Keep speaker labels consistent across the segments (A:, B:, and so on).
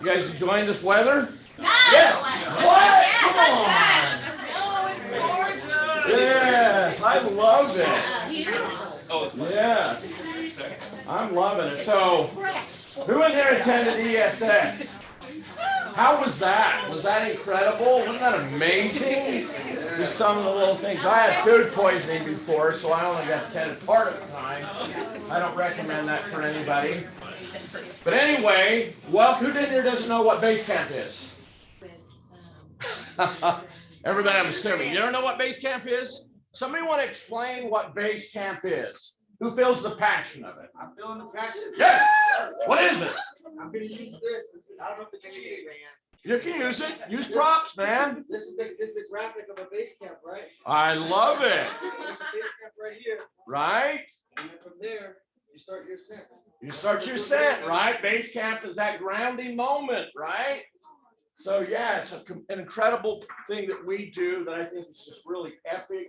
A: You guys enjoying this weather?
B: Yes.
A: What?
B: Come on.
C: Oh, it's gorgeous.
A: Yes, I love it.
C: Oh, it's
A: Yes, I'm loving it. So, who in there attended ESS? How was that? Was that incredible? Wasn't that amazing? Just some of the little things. I had food poisoning before, so I only got attended part of the time. I don't recommend that for anybody. But anyway, well, who in here doesn't know what base camp is? Everybody, I'm assuming. You don't know what base camp is? Somebody want to explain what base camp is? Who feels the passion of it?
D: I'm feeling the passion.
A: Yes. What is it?
D: I'm gonna use this. I don't know if it's cheating, man.
A: You can use it. Use props, man.
D: This is the graphic of a base camp, right?
A: I love it.
D: Base camp right here,
A: Right?
D: and then from there, you start your ascent.
A: You start your ascent, right? Base camp is that grounding moment, right? So yeah, it's an incredible thing that we do that I think is just really epic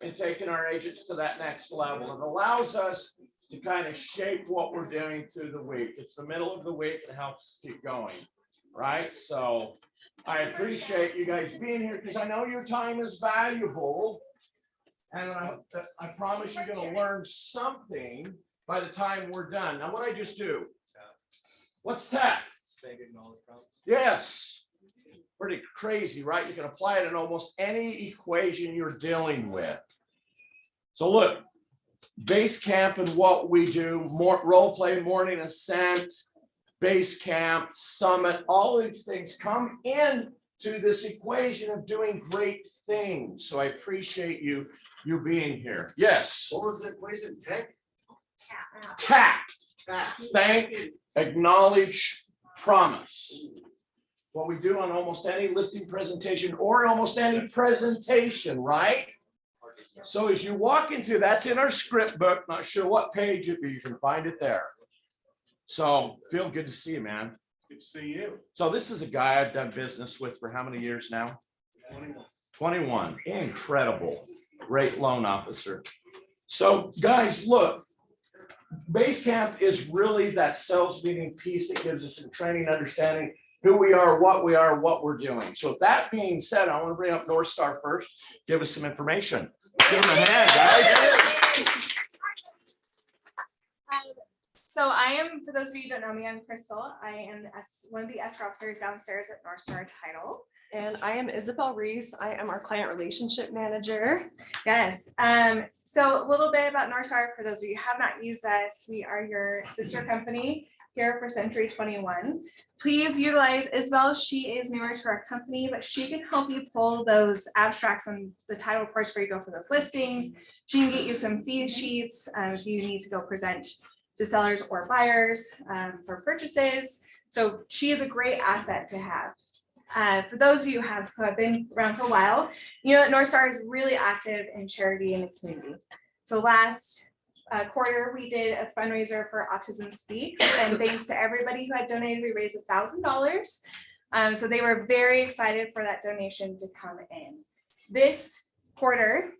A: in taking our agents to that next level. It allows us to kind of shape what we're doing through the week. It's the middle of the week that helps us keep going, right? So I appreciate you guys being here because I know your time is valuable. And I promise you're going to learn something by the time we're done. Now, what I just do? What's tap? Yes. Pretty crazy, right? You can apply it in almost any equation you're dealing with. So look, base camp and what we do, more role play, morning ascent, base camp, summit, all these things come in to this equation of doing great things. So I appreciate you being here. Yes.
D: What was the equation? Tech?
A: Tact.
D: Tack.
A: Thank, acknowledge, promise. What we do on almost any listing presentation or almost any presentation, right? So as you walk into, that's in our script book, not sure what page it be, you can find it there. So feel good to see you, man.
D: Good to see you.
A: So this is a guy I've done business with for how many years now? 21. Incredible. Great loan officer. So guys, look, base camp is really that sales meeting piece that gives us some training, understanding who we are, what we're doing. So that being said, I want to bring up North Star first, give us some information. Give them a hand, guys.
E: So I am, for those of you who don't know me, I'm Crystal. I am one of the escrow officers downstairs at North Star Title.
F: And I am Isabel Reese. I am our client relationship manager.
E: Yes. So a little bit about North Star, for those of you who have not used us, we are your sister company here for Century 21. Please utilize Isabel. She is newer to our company, but she can help you pull those abstracts on the title course where you go for those listings. She can get you some fee sheets if you need to go present to sellers or buyers for purchases. So she is a great asset to have. For those of you who have been around for a while, you know that North Star is really active in charity in the community. So last quarter, we did a fundraiser for Autism Speaks, and thanks to everybody who had donated, we raised $1,000. So they were very excited for that donation to come in. This quarter,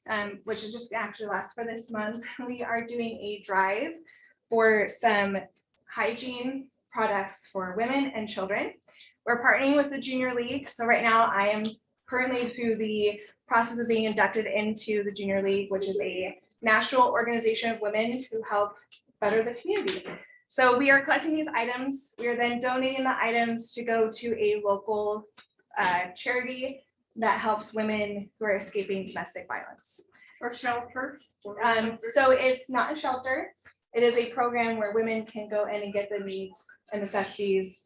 E: which is just actually last for this month, we are doing a drive for some hygiene products for women and children. We're partnering with the Junior League. So right now I am currently through the process of being inducted into the Junior League, which is a national organization of women who help better the community. So we are collecting these items. We are then donating the items to go to a local charity that helps women who are escaping domestic violence.
F: Or shelter.
E: So it's not a shelter. It is a program where women can go in and get the needs and necessities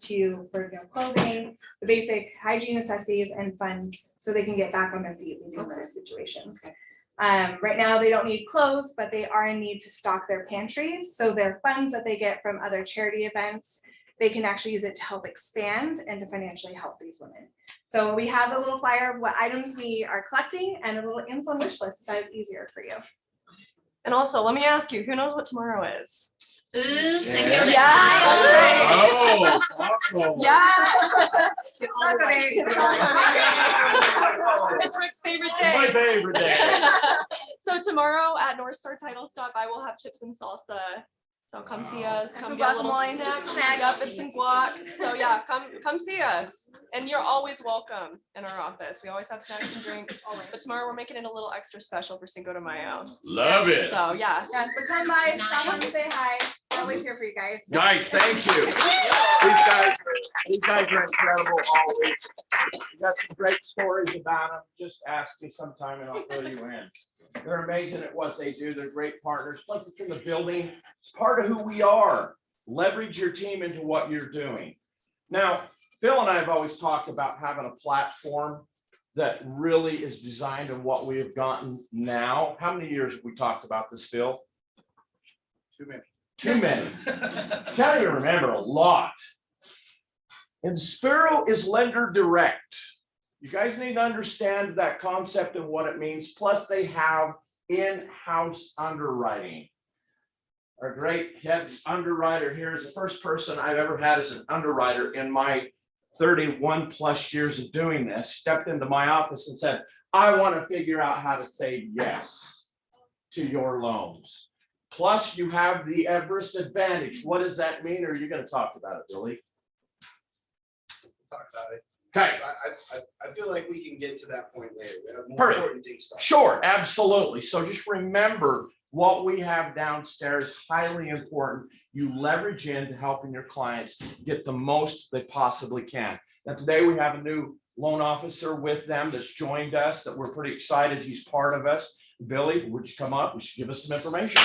E: for clothing, the basic hygiene necessities and funds so they can get back on their feet in those situations. Right now they don't need clothes, but they are in need to stock their pantry. So their funds that they get from other charity events, they can actually use it to help expand and to financially help these women. So we have a little flyer of what items we are collecting and a little Amazon wish list if that is easier for you.
F: And also, let me ask you, who knows what tomorrow is?
B: Ooh,
A: Yeah.
F: Yeah,
A: Oh, awesome.
F: Yeah.
A: Oh.
F: It's Rick's favorite
A: My
F: day.
A: favorite day.
F: So tomorrow at North Star Title Stop, I will have chips and salsa So come see us,
E: Some
F: come get a little
E: guacamole,
F: snack.
E: just snacks.
F: Yep, and some guac. So yeah, come see us. And you're always welcome in our office. We always have snacks and drinks. But tomorrow we're making it a little extra special for Cinco de Mayo.
A: Love it.
F: So yeah.
E: Yeah, but come by, stop on, say hi. We're always here for you guys.
A: Guys, thank you. These guys are incredible always. We got some great stories about them. Just ask me sometime and I'll fill you in. They're amazing at what they do. They're great partners. Plus it's in the building. It's part of who we are. Leverage your team into what you're doing. Now, Phil and I have always talked about having a platform that really is designed on what we have gotten now. How many years have we talked about this, Phil?
D: Too many.
A: Too many. Can't even remember a lot. And Spiro is lender direct. You guys need to understand that concept and what it means. Plus they have in-house underwriting. Our great head underwriter here is the first person I've ever had as an underwriter in my 31 plus years of doing this, stepped into my office and said, I want to figure out how to say yes to your loans. Plus you have the Everest Advantage. What does that mean? Or are you going to talk about it, Billy?
B: Talk about it.
A: Okay.
B: I feel like we can get to that point later. We have more
A: Perfect.
B: important things. to talk
A: Sure, absolutely. So just remember what we have downstairs, highly important. You leverage into helping your clients get the most they possibly can. Now, today we have a new loan officer with them that's joined us that we're pretty excited he's part of us. Billy, would you come up? You should give us some information.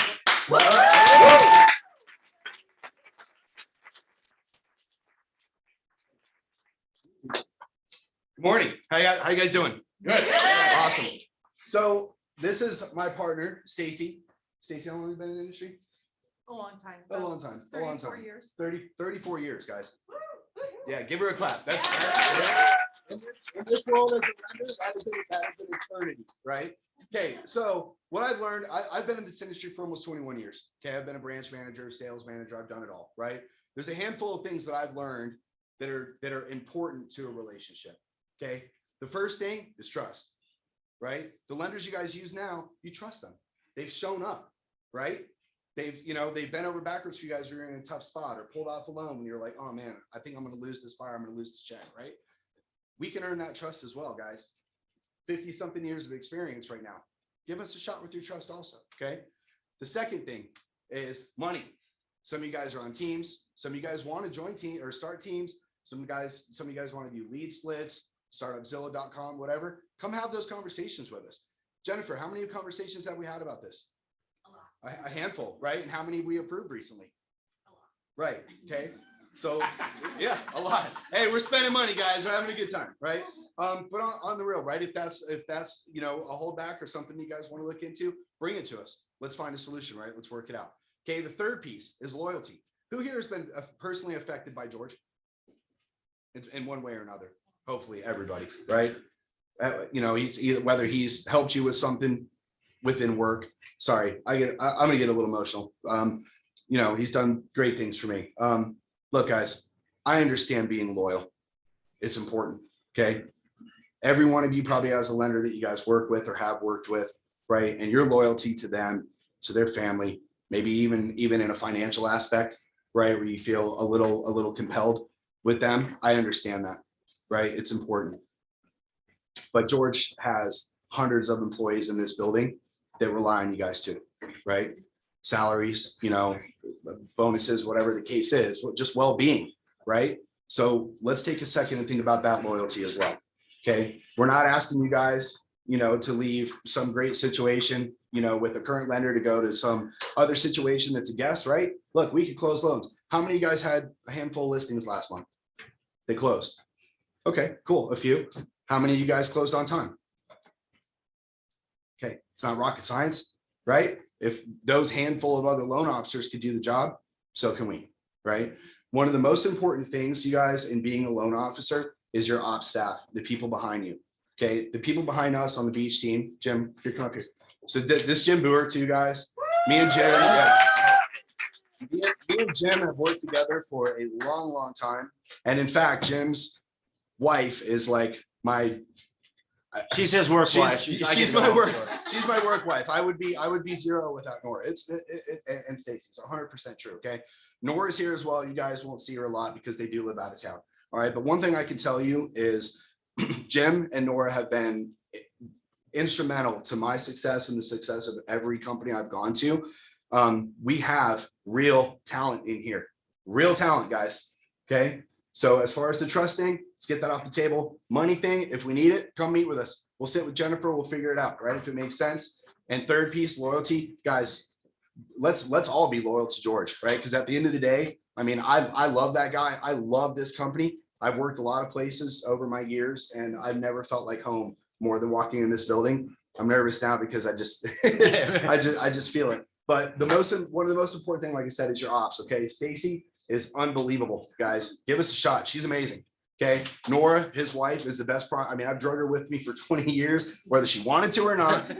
G: Good morning. How you guys doing?
A: Good.
G: Awesome. So this is my partner, Stacy. Stacy, how long have you been in the industry?
F: A long time.
G: A long time. A long
F: 34
G: time.
F: years.
G: 34 years, guys. Yeah, give her a clap. That's
B: in this world as a lender, that is an eternity.
G: right. Okay, so what I've learned, I've been in this industry for almost 21 years. Okay, I've been a branch manager, sales manager, I've done it all, right? There's a handful of things that I've learned that are important to a relationship. Okay, the first thing is trust, right? The lenders you guys use now, you trust them. They've shown up, right? They've bent over backwards for you guys when you're in a tough spot or pulled off a loan when you're like, oh man, I think I'm going to lose this buyer, I'm going to lose this check, right? We can earn that trust as well, guys. 50 something years of experience right now. Give us a shot with your trust also, okay? The second thing is money. Some of you guys are on teams. Some of you guys want to join team or start teams. Some of you guys want to do lead splits, startupzilla.com, whatever. Come have those conversations with us. Jennifer, how many conversations have we had about this? A lot. A handful, right? And how many we approved recently? A lot. Right, okay. So yeah, a lot. Hey, we're spending money, guys. We're having a good time, right? But on the real, right? If that's a holdback or something you guys want to look into, bring it to us. Let's find a solution, right? Let's work it out. Okay, the third piece is loyalty. Who here has been personally affected by George in one way or another? Hopefully everybody, right? He's either whether he's helped you with something within work. Sorry, I'm gonna get a little emotional. He's done great things for me. Look, guys, I understand being loyal. It's important. Okay. Every one of you probably has a lender that you guys work with or have worked with, right? And your loyalty to them, to their family, maybe even in a financial aspect, right? Where you feel a little compelled with them. I understand that, right? It's important. But George has hundreds of employees in this building that rely on you guys too, right? Salaries, bonuses, whatever the case is, just well-being, right? So let's take a second and think about that loyalty as well. Okay. We're not asking you guys, to leave some great situation, with a current lender to go to some other situation that's a guess, right? Look, we could close loans. How many of you guys had a handful of listings last month? They closed. Okay, cool. A few. How many of you guys closed on time? Okay. It's not rocket science, right? If those handful of other loan officers could do the job, so can we, right? One of the most important things, you guys, in being a loan officer is your ops staff, the people behind you. Okay, the people behind us on the beach team. Jim, here, come up here. So this Jim Boer, too, guys. Me and Jim, me and Jim have worked together for a long, long time. And in fact, Jim's wife is like my
C: She's his work wife.
G: She's my work. She's my work wife. I would be zero without Nora. And Stacy. It's 100% true. Okay. Nora's here as well. You guys won't see her a lot because they do live out of town. All right. But one thing I can tell you is Jim and Nora have been instrumental to my success and the success of every company I've gone to. We have real talent in here. Real talent, guys. Okay. So as far as the trust thing, let's get that off the table. Money thing, if we need it, come meet with us. We'll sit with Jennifer. We'll figure it out, right? If it makes sense. And third piece, loyalty, guys. Let's all be loyal to George, right? Because at the end of the day, I mean, I love that guy. I love this company. I've worked a lot of places over my years, and I've never felt like home more than walking in this building. I'm nervous now because I just I just feel it. But one of the most important thing, like I said, is your ops. Okay, Stacy is unbelievable, guys. Give us a shot. She's amazing. Okay, Nora, his wife, is the best. I mean, I've drug her with me for 20 years, whether she wanted to or not.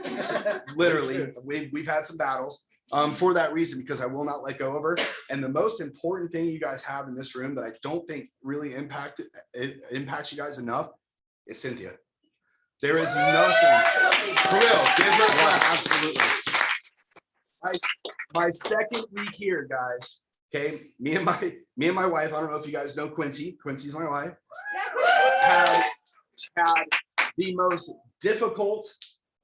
G: Literally, we've had some battles for that reason, because I will not let go of her. And the most important thing you guys have in this room that I don't think really impacts you guys enough is Cynthia. There is nothing for real. Give her a clap. Absolutely. My second week here, guys. Okay, me and my wife. I don't know if you guys know Quincy. Quincy's my wife. Had the most difficult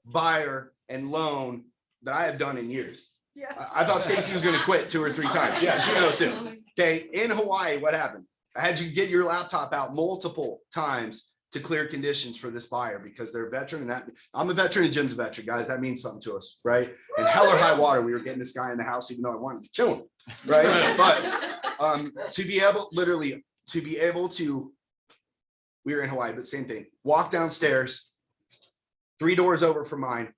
G: buyer and loan that I have done in years.
E: Yeah.
G: I thought Stacy was going to quit 2 or 3 times. Yeah, she knows too. Okay, in Hawaii, what happened? I had you get your laptop out multiple times to clear conditions for this buyer because they're a veteran, and that I'm a veteran and Jim's a veteran, guys. That means something to us, right? And hell or high water, we were getting this guy in the house, even though I wanted to kill him, right? But to be able to, we were in Hawaii, but same thing. Walk downstairs, 3 doors over from mine,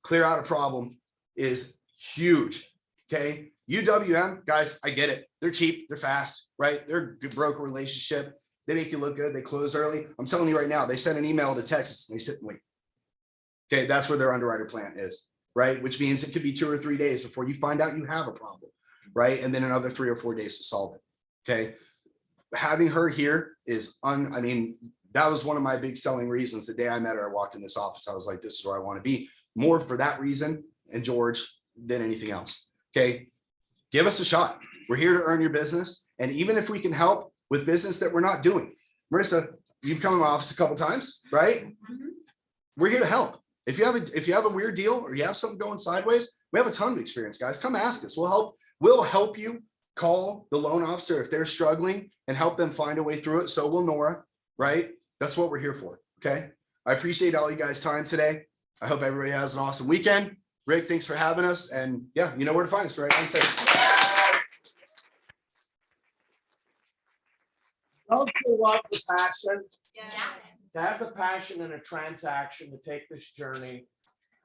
G: clear out a problem is huge. Okay, UWM guys, I get it. They're cheap, they're fast, right? They're a good broker relationship. They make you look good. They close early. I'm telling you right now, they send an email to Texas and they sit and wait. Okay, that's where their underwriter plan is, right? Which means it could be 2 or 3 days before you find out you have a problem, right? And then another 3 or 4 days to solve it. Okay, having her here is I mean, that was one of my big selling reasons. The day I met her, I walked in this office. I was like, this is where I want to be. More for that reason and George than anything else. Okay, give us a shot. We're here to earn your business, and even if we can help with business that we're not doing. Marissa, you've come to my office a couple times, right? We're here to help. If you have a weird deal or you have something going sideways, we have a ton of experience, guys. Come ask us. We'll help you call the loan officer if they're struggling and help them find a way through it. So will Nora, right? That's what we're here for. Okay. I appreciate all you guys' time today. I hope everybody has an awesome weekend. Rick, thanks for having us. And yeah, you know where to find us, right?
A: Don't you love the passion? To have the passion in a transaction, to take this journey,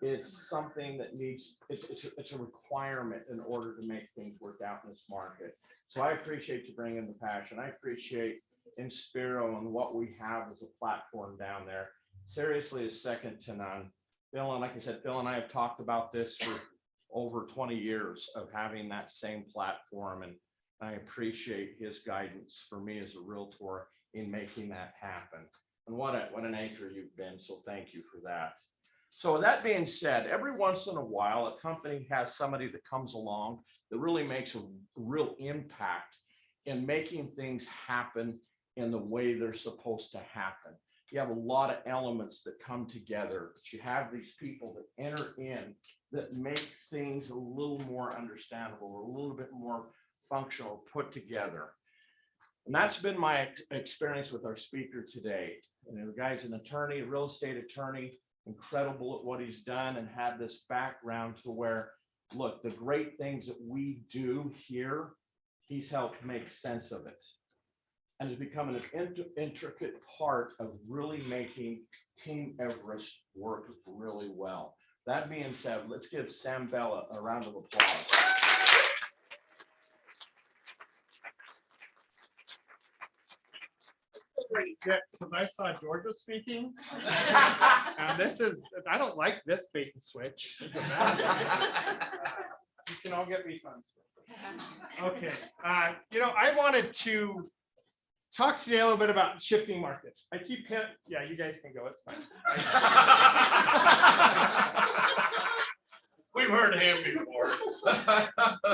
A: it's something that needs, it's a requirement in order to make things work out in this market. So I appreciate you bringing the passion. I appreciate Inspiro and what we have as a platform down there. Seriously, is second to none. Bill, and like I said, Bill and I have talked about this for over 20 years of having that same platform, and I appreciate his guidance for me as a realtor in making that happen. And what an anchor you've been. So thank you for that. So with that being said, every once in a while, a company has somebody that comes along that really makes a real impact in making things happen in the way they're supposed to happen. You have a lot of elements that come together, but you have these people that enter in that make things a little more understandable or a little bit more functional, put together. And that's been my experience with our speaker today. And the guy's an attorney, a real estate attorney, incredible at what he's done, and had this background to where, look, the great things that we do here, he's helped make sense of it. And has become an intricate part of really making Team Everest work really well. That being said, let's give Sam Bella a round of applause.
B: Because I saw Georgia speaking. And this is, I don't like this bait and switch. It's a bad one. You can all get refunds. Okay, I wanted to talk today a little bit about shifting markets. I keep, yeah, you guys can go, it's fine.
C: We've heard him before.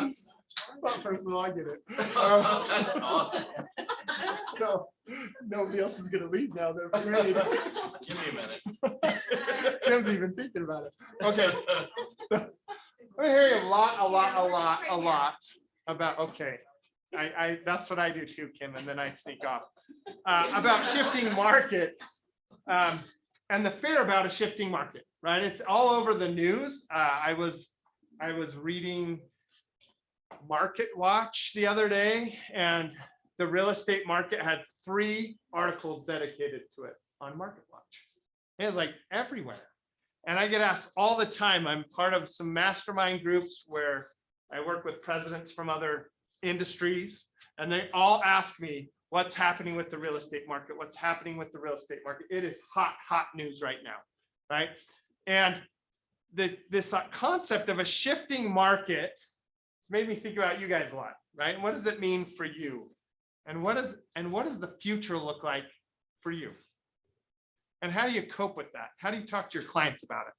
B: It's not personal, I get it.
C: That's all.
B: So nobody else is gonna leave now, they're afraid.
C: Give me a minute.
B: Tim's even thinking about it. Okay, so I'm hearing a lot about, okay. That's what I do too, Kim, and then I sneak off. About shifting markets and the fear about a shifting market, right? It's all over the news. I was reading Market Watch the other day, and the real estate market had 3 articles dedicated to it on Market Watch. It was like everywhere. And I get asked all the time. I'm part of some mastermind groups where I work with presidents from other industries, and they all ask me what's happening with the real estate market, what's happening with the real estate market. It is hot news right now, right? And this concept of a shifting market has made me think about you guys a lot, right? And what does it mean for you? And what does the future look like for you? And how do you cope with that? How do you talk to your clients about it,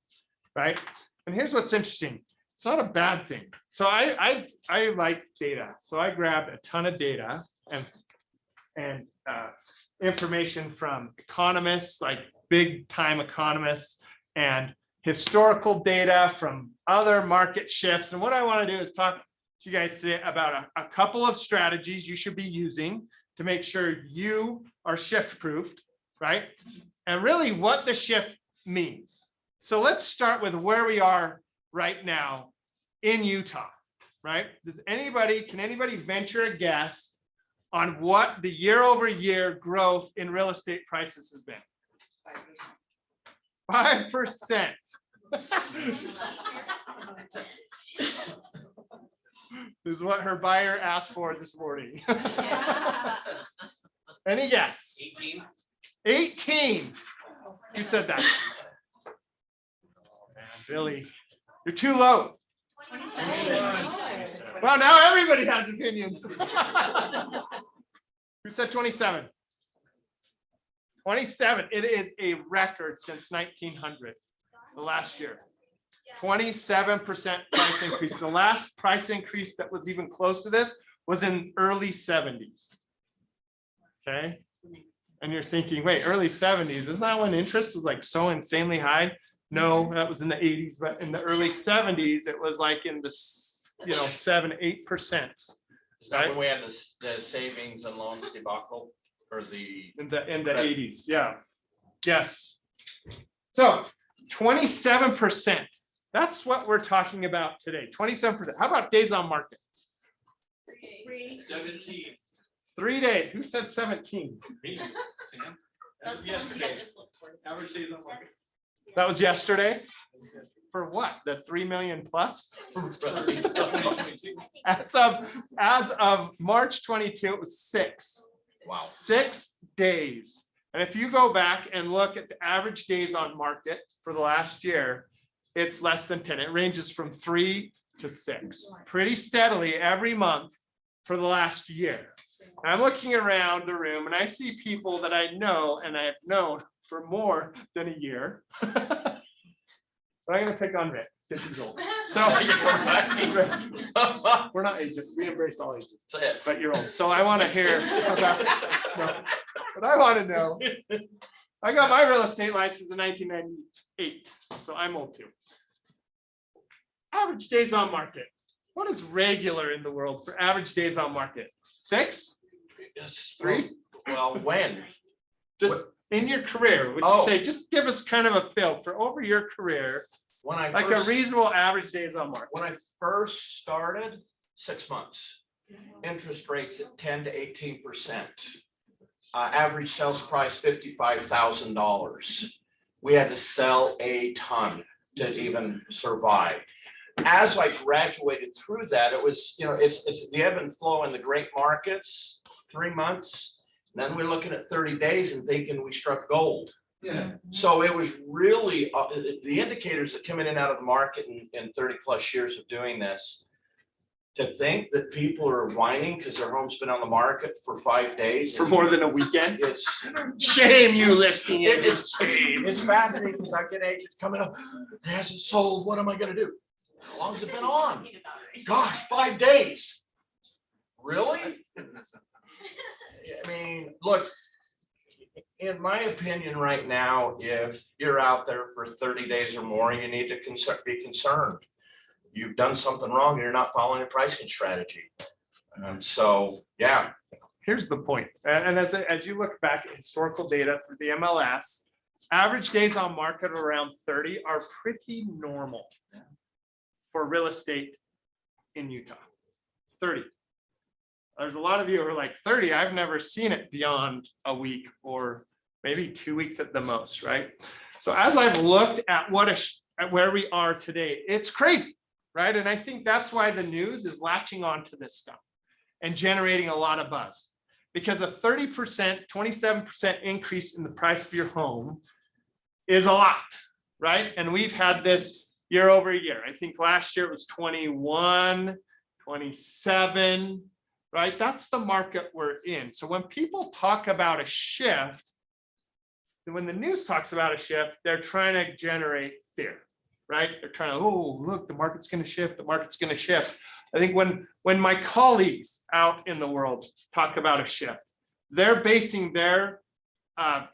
B: right? And here's what's interesting. It's not a bad thing. So I like data. So I grabbed a ton of data and information from economists, like big time economists, and historical data from other market shifts. And what I want to do is talk to you guys today about a couple of strategies you should be using to make sure you are shift proofed, right? And really what the shift means. So let's start with where we are right now in Utah, right? Can anybody venture a guess on what the year-over-year growth in real estate prices has been? 5%. This is what her buyer asked for this morning. Any guess?
C: 18.
B: 18. Who said that? Oh, man, Billy, you're too low. Well, now everybody has opinions. Who said 27? 27. It is a record since 1900, the last year. 27% price increase. The last price increase that was even close to this was in early 70s. Okay. And you're thinking, wait, early 70s, isn't that when interest was like so insanely high? No, that was in the 80s, but in the early 70s, it was like in the 7-8%.
C: Is that when we had the savings and loans debacle, or the?
B: In the 80s, yeah. Yes. So 27%. That's what we're talking about today. 27%. How about days on market?
C: 17.
B: 3 days. Who said 17?
C: Me, Sam. Yesterday. Average days on market.
B: That was yesterday. For what? The 3 million plus? As of March 22, it was 6.
C: Wow.
B: 6 days. And if you go back and look at the average days on market for the last year, it's less than 10. It ranges from 3 to 6, pretty steadily every month for the last year. And I'm looking around the room and I see people that I know and I've known for more than a year. But I'm gonna pick on Rick, because he's old. So we're not ages, we embrace all ages, but you're old. So I want to hear about, but I want to know. I got my real estate license in 1998, so I'm old too. Average days on market. What is regular in the world for average days on market? 6?
C: It's
B: 3?
C: Well, when?
B: Just in your career, would you say, just give us kind of a feel for over your career,
C: When I
B: like
C: first,
B: a reasonable average days on market?
C: when I first started, 6 months. Interest rates at 10 to 18%. Average sales price $55,000. We had to sell a ton to even survive. As I graduated through that, it was, it's the ebb and flow in the great markets, 3 months. And then we're looking at 30 days and thinking we struck gold.
D: Yeah.
C: So it was really the indicators that come in and out of the market in 30 plus years of doing this. To think that people are whining because their home's been on the market for 5 days.
B: For more than a weekend.
C: It's,
B: Shame you listing it.
C: it's fascinating because I get agents coming up, it hasn't sold, what am I gonna do? How long's it been on? Gosh, 5 days. Really? I mean, look, in my opinion, right now, if you're out there for 30 days or more, you need to be concerned. You've done something wrong. You're not following a pricing strategy. So, yeah.
B: Here's the point. And as you look back at historical data through the MLS, average days on market around 30 are pretty normal for real estate in Utah. 30. There's a lot of you who are like 30. I've never seen it beyond a week or maybe 2 weeks at the most, right? So as I've looked at at where we are today, it's crazy, right? And I think that's why the news is latching on to this stuff and generating a lot of buzz. Because a 30%, 27% increase in the price of your home is a lot, right? And we've had this year over year. I think last year it was 21, 27, right? That's the market we're in. So when people talk about a shift, when the news talks about a shift, they're trying to generate fear, right? They're trying to, oh, look, the market's going to shift. The market's going to shift. I think when my colleagues out in the world talk about a shift, they're basing their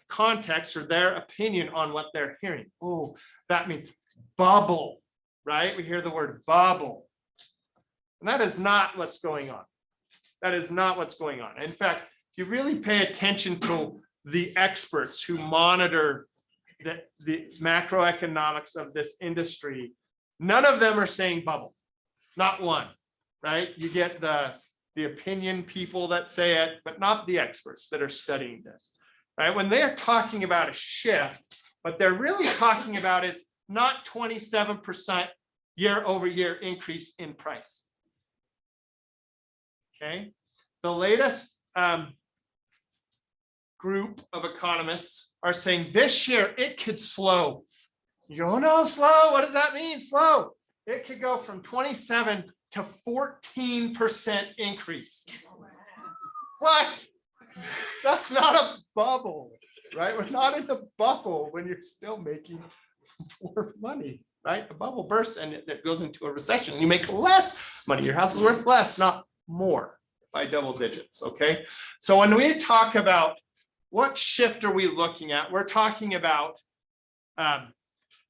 B: context or their opinion on what they're hearing. Oh, that means bubble, right? We hear the word bubble. And that is not what's going on. That is not what's going on. In fact, if you really pay attention to the experts who monitor the macroeconomics of this industry, none of them are saying bubble, not one, right? You get the opinion people that say it, but not the experts that are studying this, right? When they are talking about a shift, what they're really talking about is not 27% year over year increase in price. Okay, the latest group of economists are saying this year it could slow. You go, no, slow. What does that mean? Slow. It could go from 27 to 14% increase. What? That's not a bubble, right? We're not in the bubble when you're still making more money, right? The bubble bursts and it goes into a recession. You make less money. Your house is worth less, not more by double digits, okay? So when we talk about what shift are we looking at, we're talking about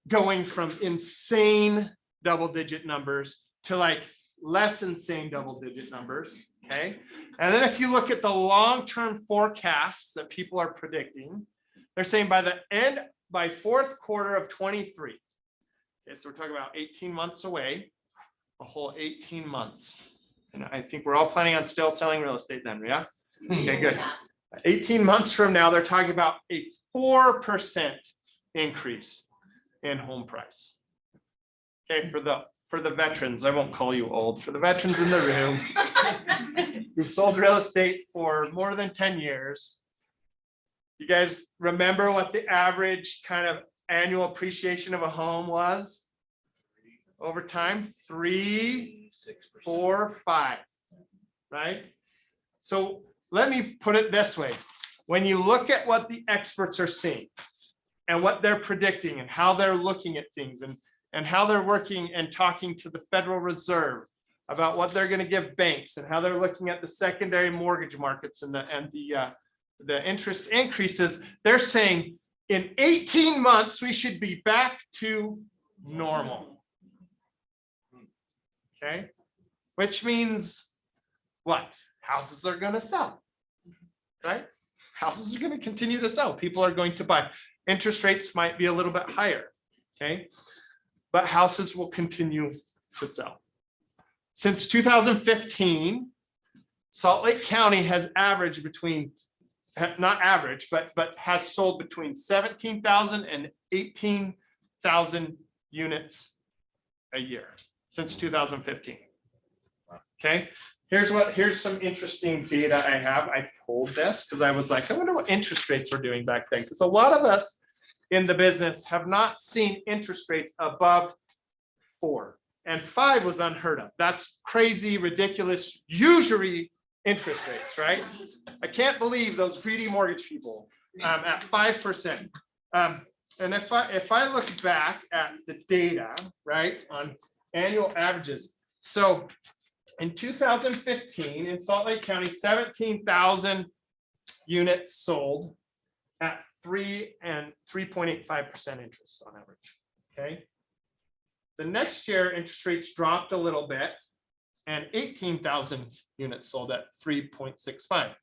B: going from insane double-digit numbers to like less insane double-digit numbers, okay? And then if you look at the long-term forecasts that people are predicting, they're saying by fourth quarter of 23. Okay, so we're talking about 18 months away, a whole 18 months. And I think we're all planning on still selling real estate then, yeah? Okay, good. 18 months from now, they're talking about a 4% increase in home price. Okay, for the veterans, I won't call you old, for the veterans in the room who've sold real estate for more than 10 years. You guys remember what the average kind of annual appreciation of a home was? Over time, 3, 4, 5, right? So let me put it this way. When you look at what the experts are seeing and what they're predicting and how they're looking at things and how they're working and talking to the Federal Reserve about what they're going to give banks and how they're looking at the secondary mortgage markets and the interest increases, they're saying in 18 months, we should be back to normal. Okay, which means what? Houses are going to sell, right? Houses are going to continue to sell. People are going to buy. Interest rates might be a little bit higher, okay? But houses will continue to sell. Since 2015, Salt Lake County has averaged between, not average, but has sold between 17,000 and 18,000 units a year since 2015. Okay, here's some interesting data I have. I pulled this because I was like, I wonder what interest rates were doing back then. Because a lot of us in the business have not seen interest rates above 4 And 5 was unheard of. That's crazy, ridiculous, usury interest rates, right? I can't believe those greedy mortgage people at 5%. And if I look back at the data, right, on annual averages, so in 2015 in Salt Lake County, 17,000 units sold at 3.85% interest on average. Okay. The next year, interest rates dropped a little bit, and 18,000 units sold at 3.65.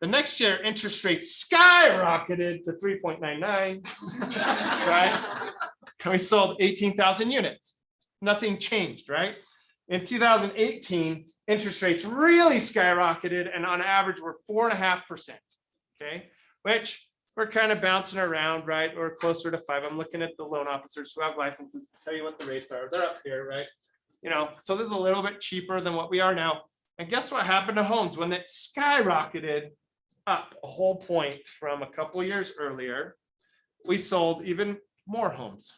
B: The next year, interest rates skyrocketed to 3.99, right? And we sold 18,000 units. Nothing changed, right? In 2018, interest rates really skyrocketed, and on average, we're 4.5%. Okay, which we're kind of bouncing around, right? We're closer to 5. I'm looking at the loan officers who have licenses to tell you what the rates are. They're up here, right? You know, so this is a little bit cheaper than what we are now. And guess what happened to homes when it skyrocketed up a whole point from a couple of years earlier? We sold even more homes.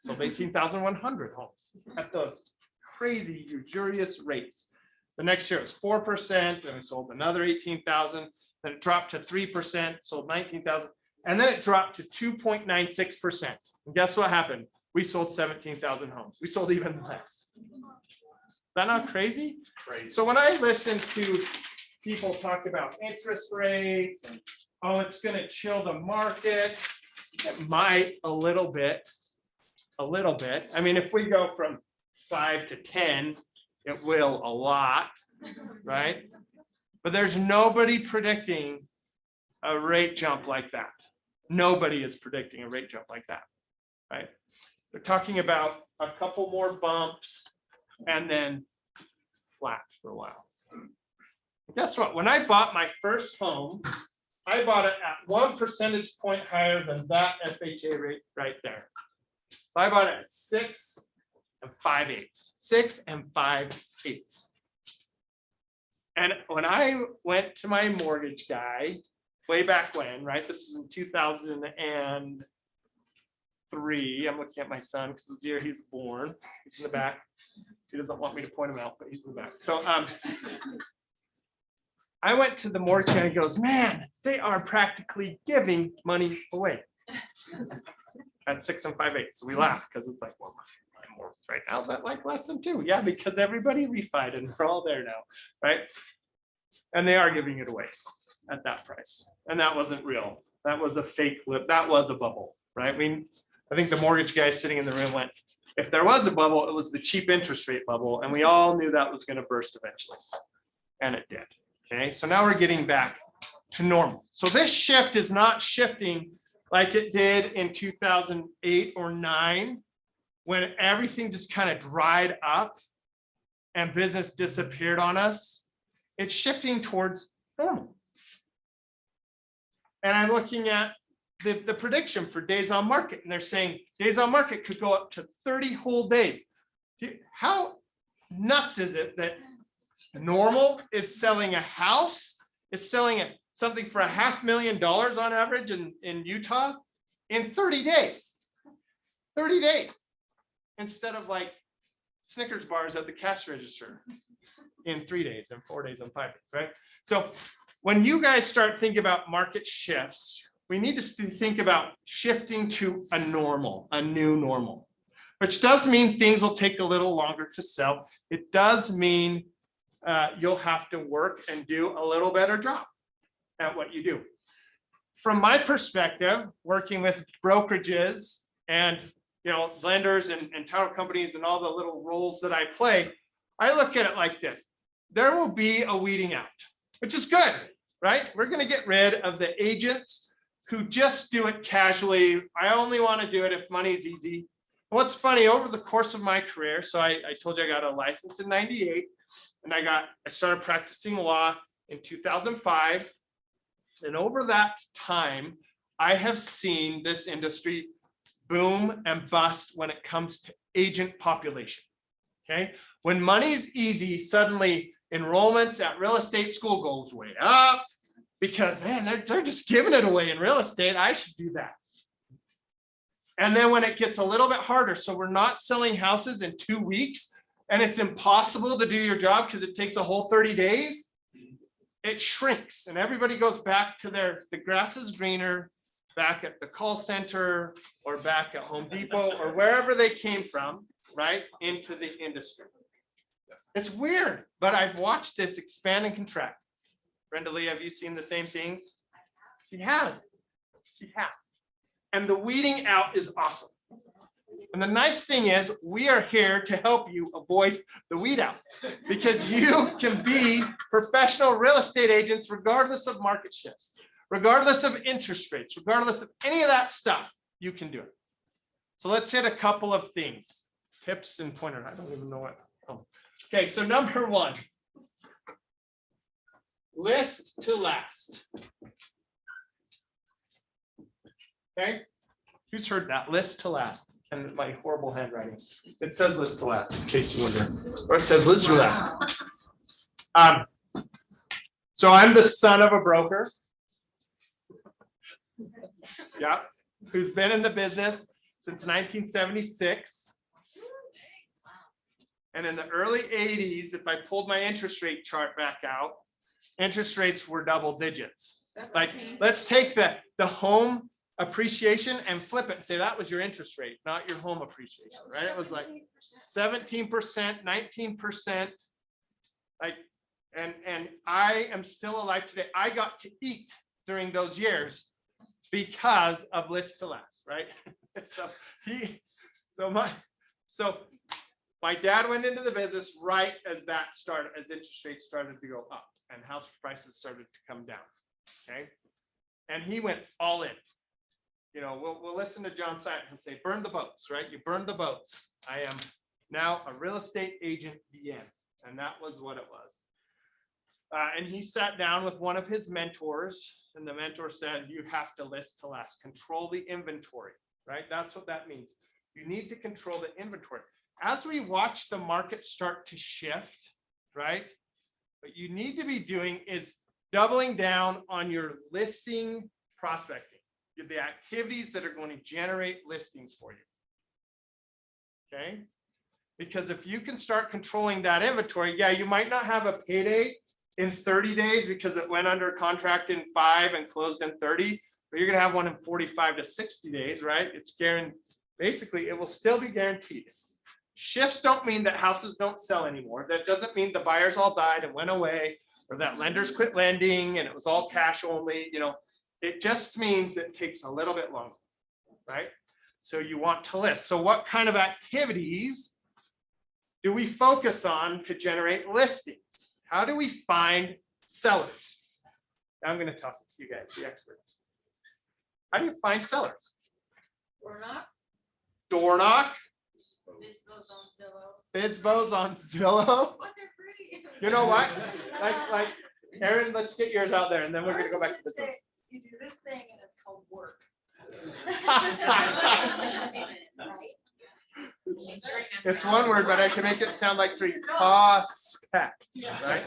B: Sold 18,100 homes at those crazy usurious rates. The next year it was 4%, and we sold another 18,000. Then it dropped to 3%, sold 19,000, and then it dropped to 2.96%. And guess what happened? We sold 17,000 homes. We sold even less. Is that not crazy?
C: Crazy.
B: So when I listen to people talk about interest rates and, oh, it's going to chill the market, it might a little bit. I mean, if we go from 5 to 10, it will a lot, right? But there's nobody predicting a rate jump like that. Nobody is predicting a rate jump like that, right? They're talking about a couple more bumps and then flat for a while. Guess what? When I bought my first home, I bought it at 1 percentage point higher than that FHA rate right there. So I bought it at 6 5/8. 6 5/8. And when I went to my mortgage guy way back when, right? This is in 2003. I'm looking at my son because this year he's born. He's in the back. He doesn't want me to point him out, but he's in the back. So I went to the mortgage guy and he goes, man, they are practically giving money away at 6 5/8. So we laugh because it's like, well, my mortgage right now is at like less than 2. Yeah, because everybody refied and we're all there now, right? And they are giving it away at that price. And that wasn't real. That was a fake lip. That was a bubble, right? I think the mortgage guy sitting in the room went, if there was a bubble, it was the cheap interest rate bubble. And we all knew that was going to burst eventually. And it did. Okay, so now we're getting back to normal. So this shift is not shifting like it did in 2008 or 9, when everything just kind of dried up and business disappeared on us. It's shifting towards normal. And I'm looking at the prediction for days on market, and they're saying days on market could go up to 30 whole days. How nuts is it that normal is selling a house, is selling something for $500,000 on average in Utah in 30 days? 30 days. Instead of like Snickers bars at the cash register in 3 days and 4 days and 5 days, right? So when you guys start thinking about market shifts, we need to think about shifting to a new normal, which does mean things will take a little longer to sell. It does mean you'll have to work and do a little better job at what you do. From my perspective, working with brokerages and lenders and title companies and all the little roles that I play, I look at it like this. There will be a weeding out, which is good, right? We're going to get rid of the agents who just do it casually. I only want to do it if money's easy. What's funny, over the course of my career, so I told you I got a license in 98, and I started practicing law in 2005. And over that time, I have seen this industry boom and bust when it comes to agent population. Okay, when money's easy, suddenly enrollments at real estate school goes way up because man, they're just giving it away in real estate. I should do that. And then when it gets a little bit harder, so we're not selling houses in 2 weeks and it's impossible to do your job because it takes a whole 30 days, it shrinks and everybody goes back to the grass is greener, back at the call center or back at Home Depot or wherever they came from, right, into the industry. It's weird, but I've watched this expand and contract. Brenda Lee, have you seen the same things? She has. She has. And the weeding out is awesome. And the nice thing is we are here to help you avoid the weed out because you can be professional real estate agents regardless of market shifts, regardless of interest rates, regardless of any of that stuff, you can do it. So let's hit a couple of things, tips and pointers. I don't even know what. Oh. Okay, so number 1, list to last. Okay, who's heard that? List to last. And my horrible handwriting. It says list to last, in case you wonder. Or it says list to last. So I'm the son of a broker. Yeah, who's been in the business since 1976. And in the early 80s, if I pulled my interest rate chart back out, interest rates were double digits. Like, let's take the home appreciation and flip it and say that was your interest rate, not your home appreciation, right? It was like 17%, 19%. Like, and I am still alive today. I got to eat during those years because of list to last, right? So my dad went into the business right as that started, as interest rates started to go up and house prices started to come down. Okay. And he went all in. You know, we'll listen to John Sutton and say, burn the boats, right? You burn the boats. I am now a real estate agent DN. And that was what it was. And he sat down with one of his mentors and the mentor said, you have to list to last, control the inventory, right? That's what that means. You need to control the inventory. As we watch the market start to shift, right? What you need to be doing is doubling down on your listing prospecting, the activities that are going to generate listings for you. Okay? Because if you can start controlling that inventory, yeah, you might not have a payday in 30 days because it went under contract in 5 and closed in 30, but you're going to have one in 45 to 60 days, right? It's guaranteed. Basically, it will still be guaranteed. Shifts don't mean that houses don't sell anymore. That doesn't mean the buyers all died and went away or that lenders quit lending and it was all cash only, you know. It just means it takes a little bit longer, right? So you want to list. So what kind of activities do we focus on to generate listings? How do we find sellers? Now I'm going to toss it to you guys, the experts. How do you find sellers? Door knock. Fizbos on Zillow. You know what? Like Aaron, let's get yours out there and then we're going to go back to business.
H: You do this thing and it's called work.
B: It's one word, but I can make it sound like 3. Prospect, right?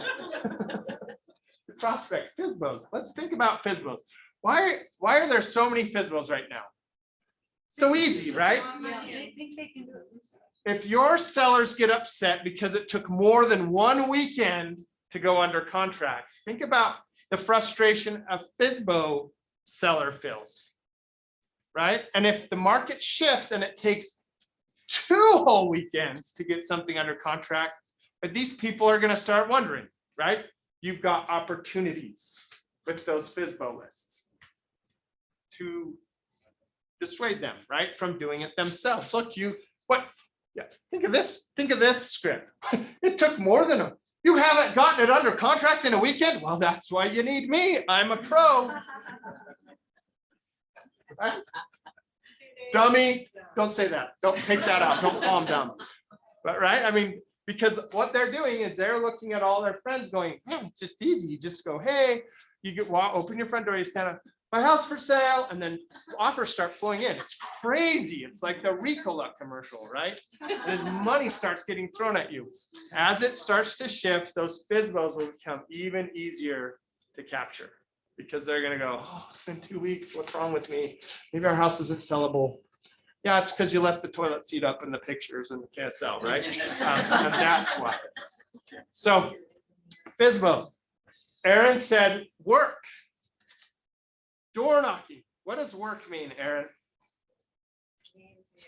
B: Prospect, Fizbos. Let's think about Fizbos. Why are there so many Fizbos right now? So easy, right? If your sellers get upset because it took more than 1 weekend to go under contract, think about the frustration a Fizbo seller feels, right? And if the market shifts and it takes 2 whole weekends to get something under contract, but these people are going to start wondering, right? You've got opportunities with those Fizbo lists to dissuade them, right, from doing it themselves. Look, think of this script. It took more than you haven't gotten it under contract in a weekend. Well, that's why you need me. I'm a pro. Right? Dummy. Don't say that. Don't take that out. Don't call them dumb. But right? I mean, because what they're doing is they're looking at all their friends going, man, it's just easy. You just go, hey, open your front door, you stand up, my house for sale, and then offers start flowing in. It's crazy. It's like the Ricola commercial, right? And money starts getting thrown at you. As it starts to shift, those Fizbos will become even easier to capture because they're going to go, oh, it's been 2 weeks. What's wrong with me? Maybe our house isn't sellable. Yeah, it's because you left the toilet seat up in the pictures in the KSL, right? And that's why. So, FSBO, Aaron said work. Door knocking. What does work mean, Aaron?
H: Means you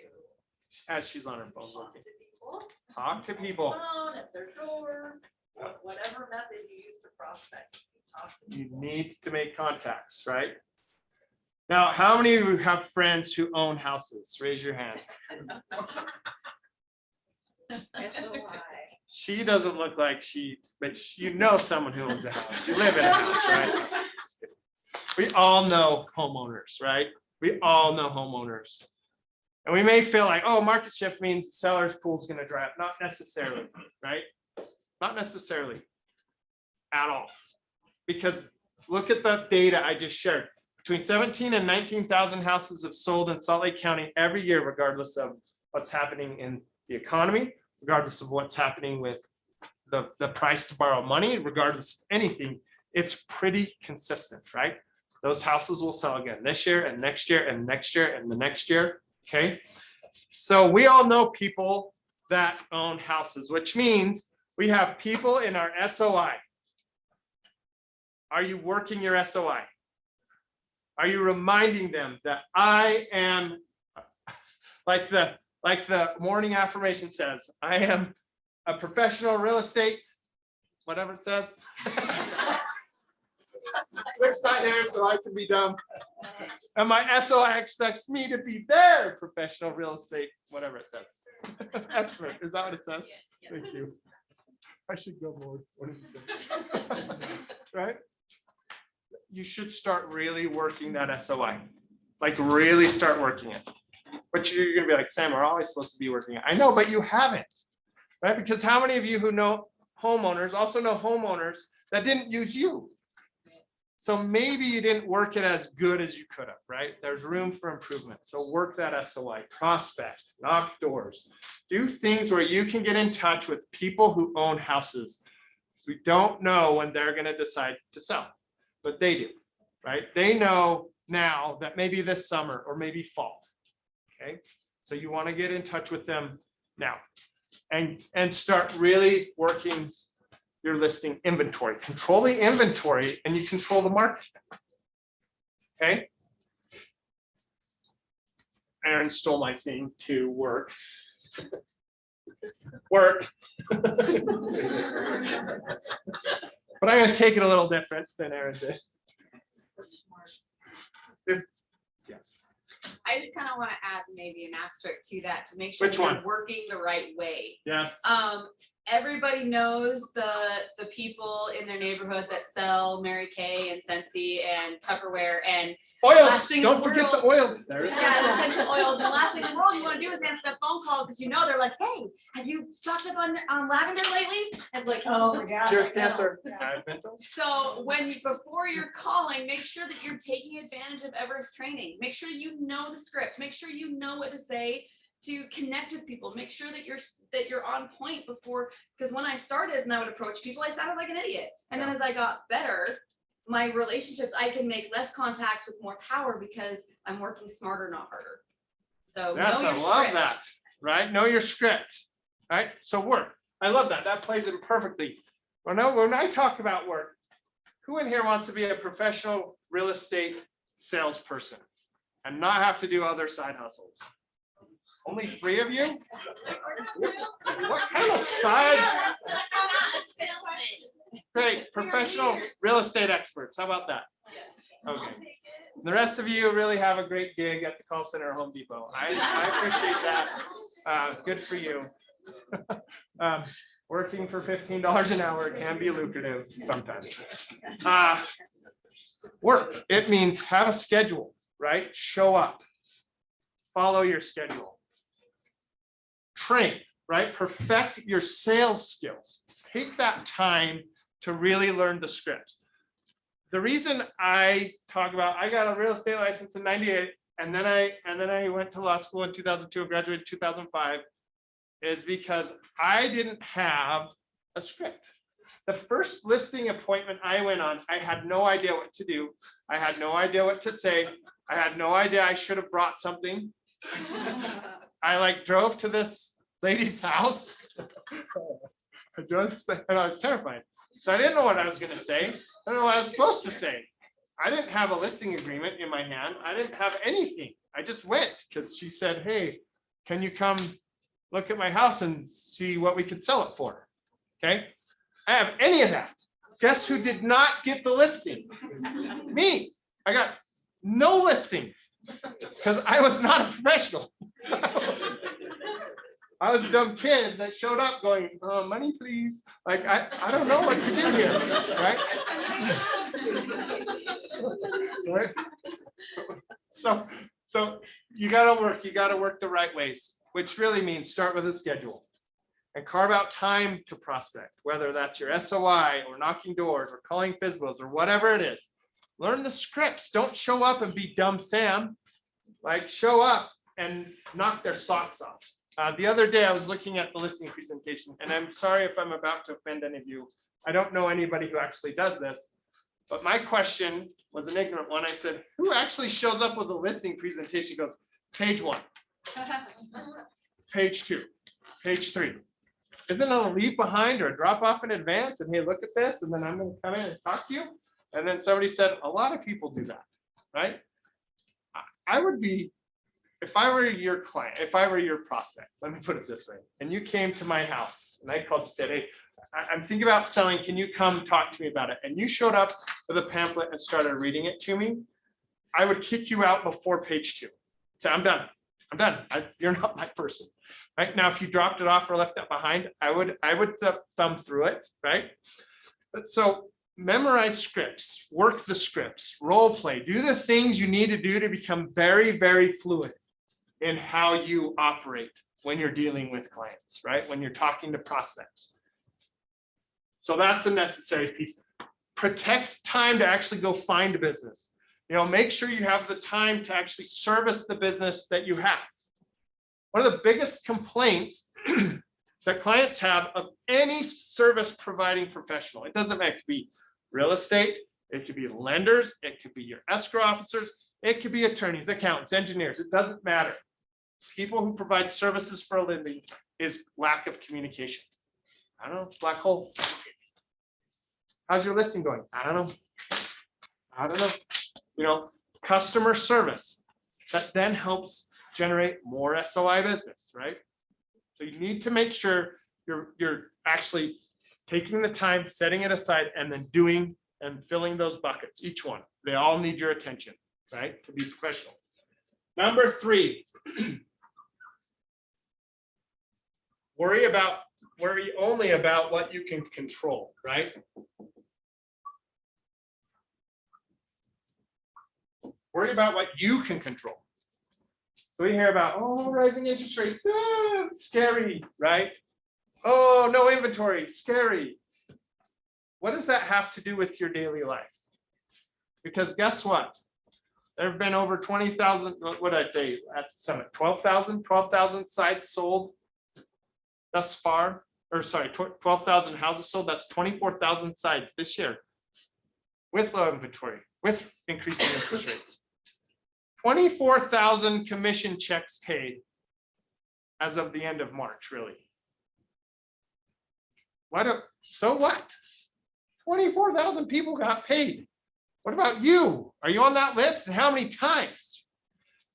B: As she's on her phone
H: talk
B: looking.
H: to people,
B: Talk to people.
H: phone, at their door, whatever method you use to prospect, you talk to
B: You
H: people.
B: need to make contacts, right? Now, how many of you have friends who own houses? Raise your hand.
H: SOI.
B: She doesn't look like but you know someone who owns a house. You live in a house, right? Just kidding. We all know homeowners, right? We all know homeowners. And we may feel like, oh, market shift means seller's pool is going to dry up. Not necessarily, right? Not necessarily at all. Because look at the data I just shared. Between 17 and 19,000 houses have sold in Salt Lake County every year, regardless of what's happening in the economy, regardless of what's happening with the price to borrow money, regardless of anything. It's pretty consistent, right? Those houses will sell again this year and next year and next year and the next year. Okay. So we all know people that own houses, which means we have people in our SOI. Are you working your SOI? Are you reminding them that I am, like the morning affirmation says, I am a professional real estate, whatever it says. Fixed on there so I can be dumb. And my SOI expects me to be their professional real estate, whatever it says. Excellent. Is that what it says? Thank you. I should go more. What did you say? Right? You should start really working that SOI. Like really start working it. But you're gonna be like, Sam, we're always supposed to be working it. I know, but you haven't. Right? Because how many of you who know homeowners also know homeowners that didn't use you? So maybe you didn't work it as good as you could have, right? There's room for improvement. So work that SOI, prospect, knock doors, do things where you can get in touch with people who own houses. We don't know when they're going to decide to sell, but they do, right? They know now that maybe this summer or maybe fall. Okay. So you want to get in touch with them now and start really working your listing inventory. Control the inventory and you control the market. Okay. Aaron stole my thing to work. Work. But I'm going to take it a little different than Aaron did. Yes.
I: I just kind of want to add maybe an asterisk to that to make sure
B: Which
I: you're
B: one?
I: working the right way.
B: Yes.
I: Everybody knows the people in their neighborhood that sell Mary Kay and Scentsy and Tupperware and
B: Oils.
I: last thing in
B: Don't
I: the
B: forget the
I: world-
B: oils. There is
I: yeah, essential oils. And the last thing in the world you want to do is answer that phone call because you know they're like, hey, have you stocked up on lavender lately? And like, oh my gosh.
B: Cheers,
I: I know.
B: cancer.
I: So before you're calling, make sure that you're taking advantage of Everest training. Make sure you know the script. Make sure you know what to say to connect with people. Make sure that you're on point before, because when I started and I would approach people, I sounded like an idiot. And then as I got better, my relationships, I can make less contacts with more power because I'm working smarter, not harder. So
B: Yes,
I: know
B: I
I: your
B: love
I: script.
B: that. Right? Know your script. Right? So work. I love that. That plays in perfectly. When I talk about work, who in here wants to be a professional real estate salesperson and not have to do other side hustles? Only 3 of you? What kind of side? Great, professional real estate experts. How about that? Okay. The rest of you really have a great gig at the call center at Home Depot. I appreciate that. Good for you. Working for $15 an hour can be lucrative sometimes. Work, it means have a schedule, right? Show up. Follow your schedule. Train, right? Perfect your sales skills. Take that time to really learn the scripts. The reason I talk about, I got a real estate license in '98, and then I went to law school in 2002, graduated in 2005, is because I didn't have a script. The first listing appointment I went on, I had no idea what to do. I had no idea what to say. I had no idea I should have brought something. I like drove to this lady's house. I drove and I was terrified. So I didn't know what I was gonna say. I don't know what I was supposed to say. I didn't have a listing agreement in my hand. I didn't have anything. I just went because she said, hey, can you come look at my house and see what we could sell it for? Okay, I have any of that. Guess who did not get the listing? Me. I got no listing because I was not a professional. I was a dumb kid that showed up going, money, please. Like, I don't know what to do here, right? Right? So you gotta work the right ways, which really means start with a schedule and carve out time to prospect, whether that's your SOI or knocking doors or calling FSBOs or whatever it is. Learn the scripts. Don't show up and be dumb Sam. Like, show up and knock their socks off. The other day I was looking at the listing presentation, and I'm sorry if I'm about to offend any of you. I don't know anybody who actually does this, but my question was an ignorant one. I said, who actually shows up with a listing presentation? He goes, page 1, page 2, page 3. Isn't it a leave behind or a drop off in advance? And hey, look at this, and then I'm going to come in and talk to you. And then somebody said, a lot of people do that, right? I would be, if I were your client, if I were your prospect, let me put it this way, and you came to my house and I called you, said, hey, I'm thinking about selling. Can you come talk to me about it? And you showed up with a pamphlet and started reading it to me. I would kick you out before page 2. Say, I'm done. I'm done. You're not my person. Right now, if you dropped it off or left it behind, I would thumb through it. Right. But so memorize scripts, work the scripts, role play, do the things you need to do to become very, very fluid in how you operate when you're dealing with clients, right? When you're talking to prospects. So that's a necessary piece. Protect time to actually go find a business. You know, make sure you have the time to actually service the business that you have. One of the biggest complaints that clients have of any service providing professional, it doesn't have to be real estate, it could be lenders, it could be your escrow officers, it could be attorneys, accountants, engineers, it doesn't matter. People who provide services for a living is lack of communication. I don't know, black hole. How's your listing going? I don't know. I don't know. You know, customer service that then helps generate more SOI business, right? So you need to make sure you're actually taking the time, setting it aside, and then doing and filling those buckets, each one. They all need your attention, right? To be professional. Number 3, worry only about what you can control, right? Worry about what you can control. So we hear about, oh, rising interest rates, scary, right? Oh, no inventory, scary. What does that have to do with your daily life? Because guess what? There have been over 20,000, what did I say at the summit? 12,000 sites sold thus far, or sorry, 12,000 houses sold. That's 24,000 sites this year with low inventory, with increasing interest rates. 24,000 commission checks paid as of the end of March, really. So what? 24,000 people got paid. What about you? Are you on that list? And how many times?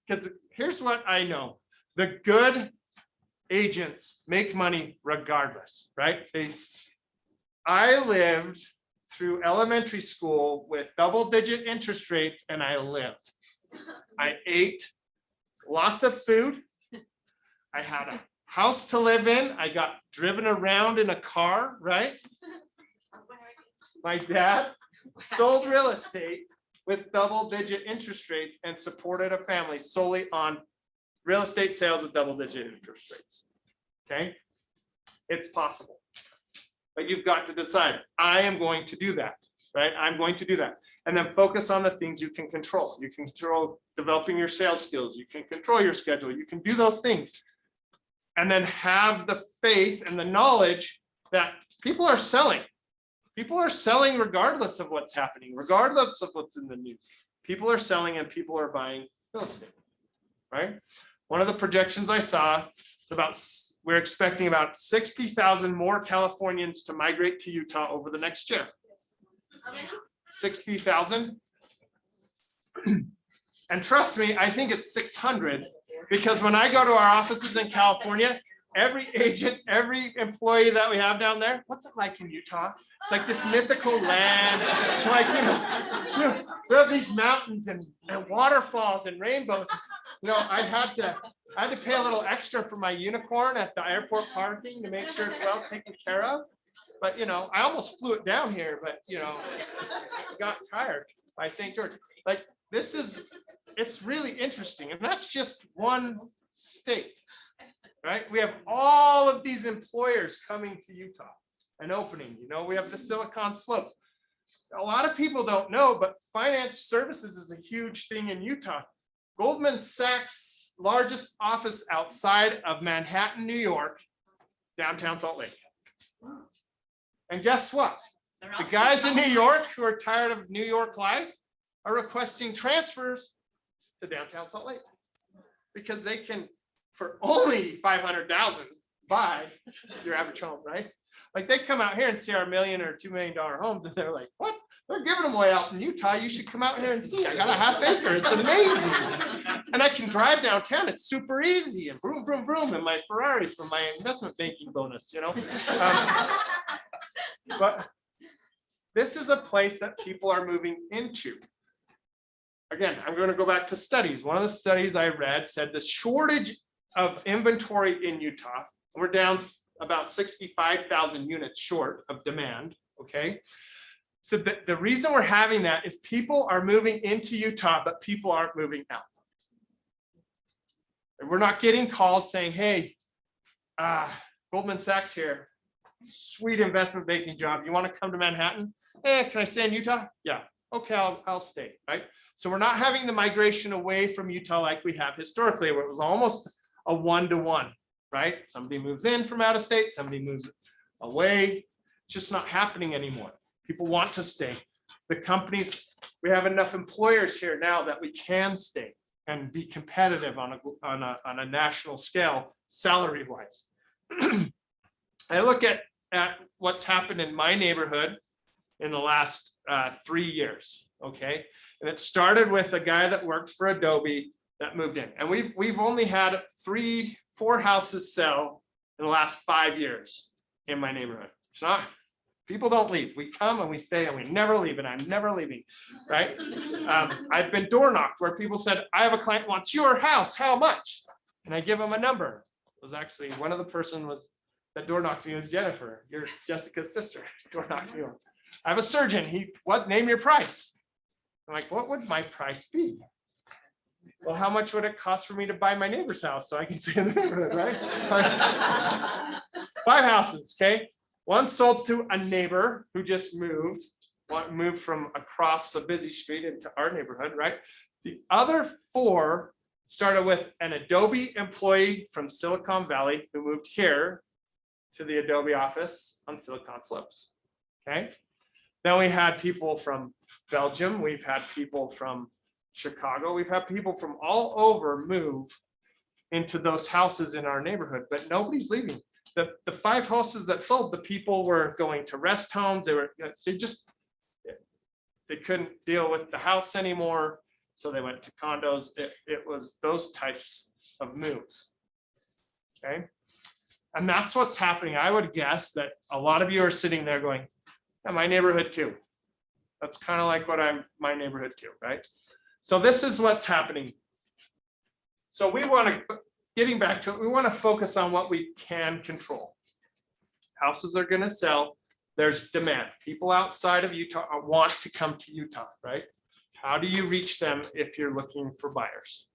B: Because here's what I know. The good agents make money regardless, right? I lived through elementary school with double-digit interest rates, and I lived. I ate lots of food. I had a house to live in. I got driven around in a car, right? My dad sold real estate with double-digit interest rates and supported a family solely on real estate sales with double-digit interest rates. Okay, it's possible, but you've got to decide, I am going to do that, right? I'm going to do that. And then focus on the things you can control. You can control developing your sales skills. You can control your schedule. You can do those things. And then have the faith and the knowledge that people are selling. People are selling regardless of what's happening, regardless of what's in the news. People are selling and people are buying real estate, right? one of the projections I saw is we're expecting about 60,000 more Californians to migrate to Utah over the next year. 60,000. And trust me, I think it's 600, because when I go to our offices in California, every agent, every employee that we have down there, what's it like in Utah? It's like this mythical land, like, there are these mountains and waterfalls and rainbows. I had to pay a little extra for my unicorn at the airport parking to make sure it's well taken care of. But, I almost flew it down here, but, got tired by St. George. Like, it's really interesting. And that's just one state, right? We have all of these employers coming to Utah and opening, we have the Silicon Slopes. A lot of people don't know, but finance services is a huge thing in Utah. Goldman Sachs' largest office outside of Manhattan, New York, downtown Salt Lake. And guess what? The guys in New York who are tired of New York life are requesting transfers to downtown Salt Lake, because they can, for only 500,000, buy your average home, right? Like, they come out here and see our $1 million or $2 million homes, and they're like, what? They're giving them away out in Utah. You should come out here and see. I got a half acre. It's amazing. And I can drive downtown. It's super easy, and vroom, vroom, vroom, and my Ferrari from my investment banking bonus, But this is a place that people are moving into. Again, I'm going to go back to studies. One of the studies I read said the shortage of inventory in Utah, we're down about 65,000 units short of demand, okay? So the reason we're having that is people are moving into Utah, but people aren't moving out. And we're not getting calls saying, hey, Goldman Sachs here, sweet investment banking job. You want to come to Manhattan? Can I stay in Utah? Yeah, okay, I'll stay, right? So we're not having the migration away from Utah like we have historically, where it was almost a 1-to-1, right? Somebody moves in from out of state, somebody moves away. It's just not happening anymore. People want to stay. The companies, we have enough employers here now that we can stay and be competitive on a national scale, salary wise. I look at what's happened in my neighborhood in the last 3 years, okay? And it started with a guy that worked for Adobe that moved in. And we've only had 3-4 houses sell in the last 5 years in my neighborhood. It's not, people don't leave. We come and we stay and we never leave, and I'm never leaving, right? I've been door knocked where people said, I have a client who wants your house, how much? And I give them a number. It was actually one of the person that door knocked me was Jennifer, your Jessica's sister, door knocked me once. I have a surgeon, name your price. I'm like, what would my price be? Well, how much would it cost for me to buy my neighbor's house so I can stay in the neighborhood, right? 5 houses, okay? One sold to a neighbor who just moved from across a busy street into our neighborhood, right? The other 4 started with an Adobe employee from Silicon Valley who moved here to the Adobe office on Silicon Slopes, okay? Then we had people from Belgium, we've had people from Chicago, we've had people from all over move into those houses in our neighborhood, but nobody's leaving. The 5 houses that sold, the people were going to rest homes. They couldn't deal with the house anymore, so they went to condos. It was those types of moves, okay? And that's what's happening. I would guess that a lot of you are sitting there going, yeah, my neighborhood too. That's kind of like my neighborhood too, right? So this is what's happening. So getting back to it, we want to focus on what we can control. Houses are going to sell. There's demand. People outside of Utah want to come to Utah, right? How do you reach them if you're looking for buyers?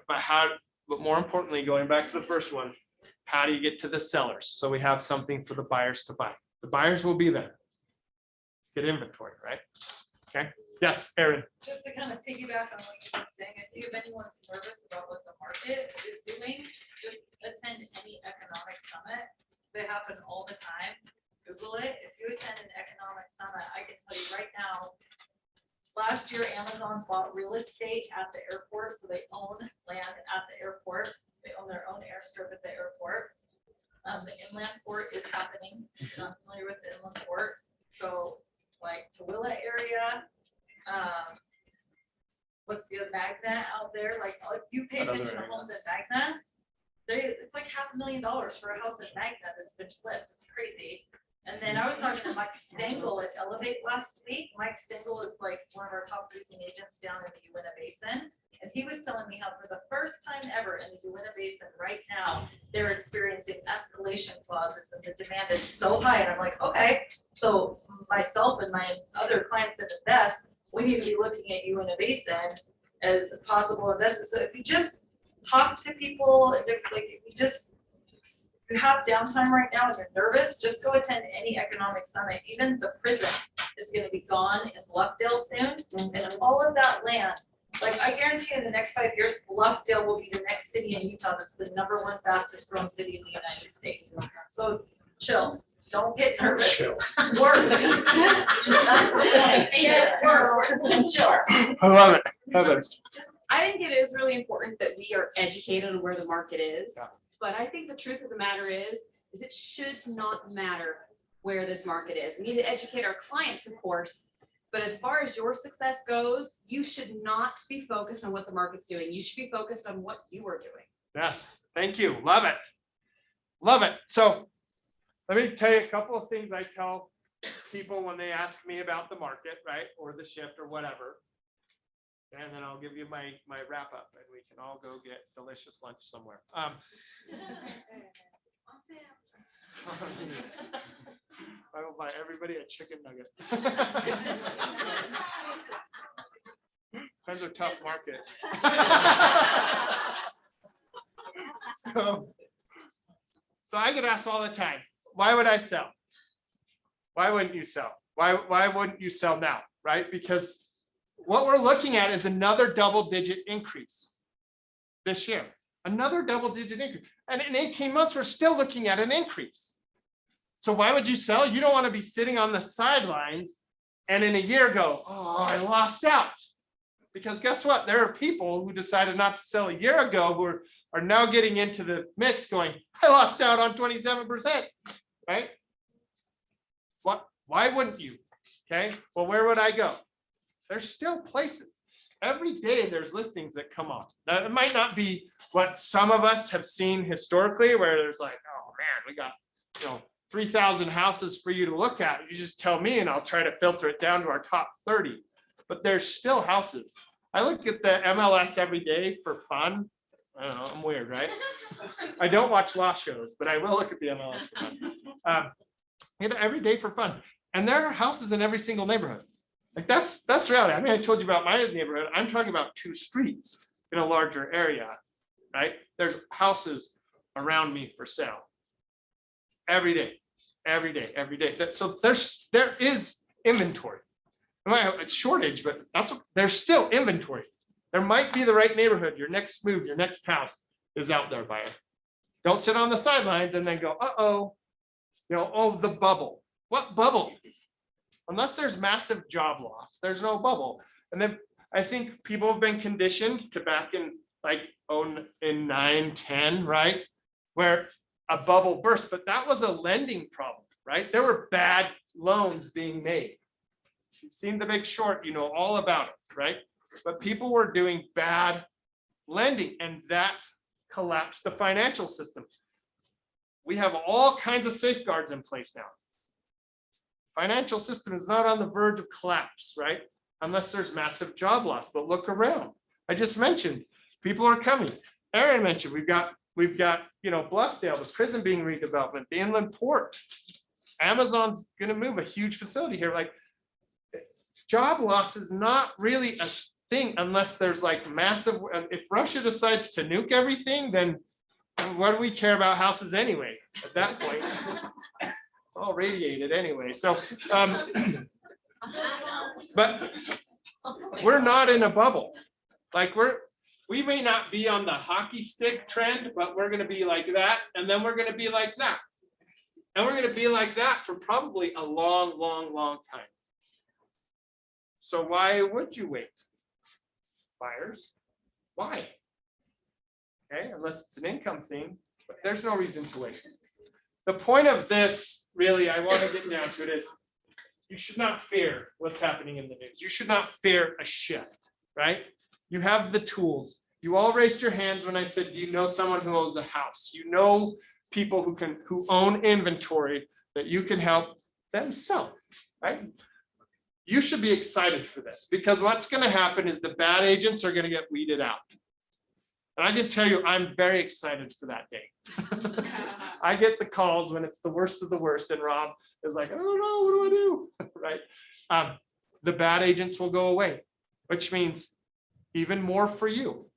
B: But more importantly, going back to the first one, how do you get to the sellers? So we have something for the buyers to buy. The buyers will be there. Let's get inventory, right? Okay. Yes, Erin.
H: Just to kind of piggyback on what you've been saying, if anyone's nervous about what the market is doing, just attend any economic summit. They happen all the time. Google it. If you attend an economic summit, I can tell you right now, last year Amazon bought real estate at the airport, so they own land at the airport. They own their own airstrip at the airport. The inland port is happening. If you're not familiar with the inland port, so like Tooele area, what's the Magna out there? Like, if you pay
A: Another
H: attention to
A: area.
H: homes in Magna, it's like $500,000 for a house in Magna that's been flipped. It's crazy. And then I was talking to Mike Stengel at Elevate last week. Mike Stengel is like one of our top producing agents down in the Uinta Basin. And he was telling me how for the first time ever in the Uinta Basin right now, they're experiencing escalation clauses and the demand is so high. And I'm like, okay, so myself and my other clients that invest, we need to be looking at Uinta Basin as possible investments. So if you just talk to people, if you have downtime right now and you're nervous, just go attend any economic summit. Even the prison is gonna be gone in Bluffdale soon. And all of that land, like I guarantee you in the next 5 years, Bluffdale will be the next city in Utah that's the #1 fastest growing city in the United States. So chill, don't get nervous.
A: Chill.
H: Work. That's the point.
I: Yes,
H: Work. Sure.
B: I love it. Heather.
I: I think it is really important that we are educated on where the market is.
B: Yeah.
I: But I think the truth of the matter is it should not matter where this market is. We need to educate our clients, of course. But as far as your success goes, you should not be focused on what the market's doing. You should be focused on what you are doing.
B: Yes, thank you. Love it. Love it. So let me tell you a couple of things I tell people when they ask me about the market, right? Or the shift or whatever. And then I'll give you my wrap up and we can all go get delicious lunch somewhere. I will buy everybody a chicken nugget. Depends a tough market. So I get asked all the time, why would I sell? Why wouldn't you sell? Why wouldn't you sell now? Right? Because what we're looking at is another double-digit increase this year. Another double-digit increase. And in 18 months, we're still looking at an increase. So why would you sell? You don't want to be sitting on the sidelines and in a year go, oh, I lost out. Because guess what? There are people who decided not to sell a year ago who are now getting into the mix going, I lost out on 27%, right? What? Why wouldn't you? Okay, well, where would I go? There's still places. Every day there's listings that come on. Now, it might not be what some of us have seen historically, where there's like, oh man, we got, 3,000 houses for you to look at. You just tell me and I'll try to filter it down to our top 30. But there's still houses. I look at the MLS every day for fun. I don't know, I'm weird, right? I don't watch law shows, but I will look at the MLS for fun. Every day for fun. And there are houses in every single neighborhood. Like that's reality. I mean, I told you about my neighborhood. I'm talking about 2 streets in a larger area, right? There's houses around me for sale. Every day. So there is inventory. It's shortage, but there's still inventory. There might be the right neighborhood. Your next move, your next house is out there, buyer. Don't sit on the sidelines and then go, oh, the bubble. What bubble? Unless there's massive job loss, there's no bubble. And then I think people have been conditioned to back in in 9, 10, right? Where a bubble burst, but that was a lending problem, right? There were bad loans being made. You've seen The Big Short, you know all about it, right? But people were doing bad lending and that collapsed the financial system. We have all kinds of safeguards in place now. Financial system is not on the verge of collapse, right? Unless there's massive job loss, but look around. I just mentioned, people are coming. Aaron mentioned, we've got, Bluffdale, the prison being redeveloped, the inland port. Amazon's gonna move a huge facility here. Like, job loss is not really a thing unless there's like massive, if Russia decides to nuke everything, then what do we care about houses anyway? At that point, it's all radiated anyway. So, but we're not in a bubble. Like we may not be on the hockey stick trend, but we're gonna be like that, and then we're gonna be like that. And we're gonna be like that for probably a long, long, long time. So why would you wait? Buyers, why? Okay, unless it's an income thing, but there's no reason to wait. The point of this, really, I want to get down to it is, you should not fear what's happening in the news. You should not fear a shift, right? You have the tools. You all raised your hands when I said, do you know someone who owns a house? You know people who own inventory that you can help them sell, right? You should be excited for this, because what's going to happen is the bad agents are going to get weeded out. And I can tell you, I'm very excited for that day. I get the calls when it's the worst of the worst, and Rob is like, I don't know, what do I do? Right? The bad agents will go away, which means even more for you,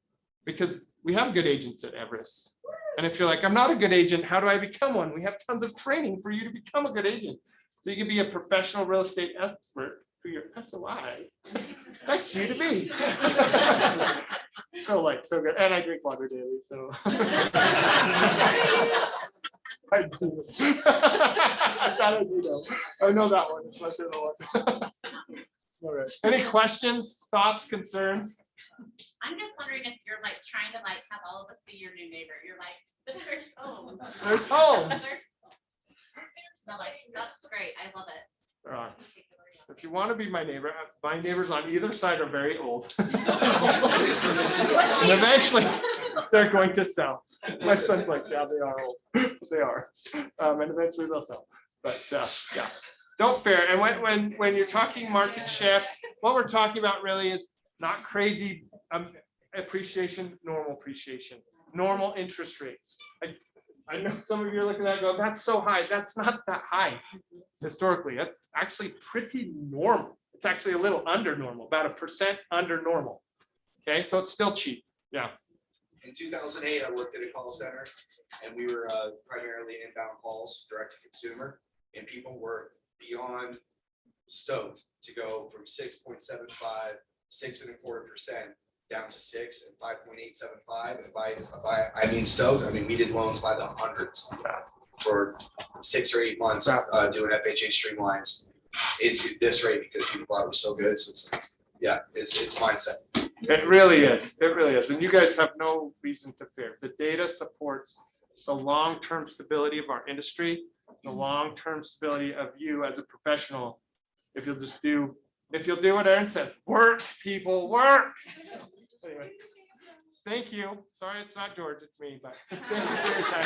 B: because we have good agents at Everest. And if you're like, I'm not a good agent, how do I become one? We have tons of training for you to become a good agent. So you can be a professional real estate expert who your SOI expects you to be. Oh, like so good. And I drink water daily, so. I do. I do know. I know that one. It's my favorite one. All right. Any questions, thoughts, concerns?
J: I'm just wondering if you're like trying to like have all of us be your new neighbor. You're like, but there's homes.
B: There's homes.
J: So like, that's great. I love it.
B: All right. If you want to be my neighbors on either side are very old. And eventually they're going to sell. My son's like, yeah, they are old. They are. And eventually they'll sell. But yeah, don't fear. And when you're talking market shifts, what we're talking about really is not crazy appreciation, normal appreciation, normal interest rates. I know some of you are looking at that and go, that's so high. That's not that high historically. That's actually pretty normal. It's actually a little under normal, about 1% under normal. Okay, so it's still cheap. Yeah.
G: In 2008, I worked at a call center, and we were primarily inbound calls, direct to consumer, and people were beyond stoked to go from 6.75, 6.25% down to 6 and 5.875. And by I mean stoked, I mean we did loans by the hundreds for 6 or 8 months, doing FHA streamlines into this rate because people thought it was so good. So it's mindset.
B: It really is. It really is. And you guys have no reason to fear. The data supports the long-term stability of our industry, the long-term stability of you as a professional. If you'll do what Aaron says, work, people, work. Anyway, thank you. Sorry, it's not George, it's me, but thank you for your time.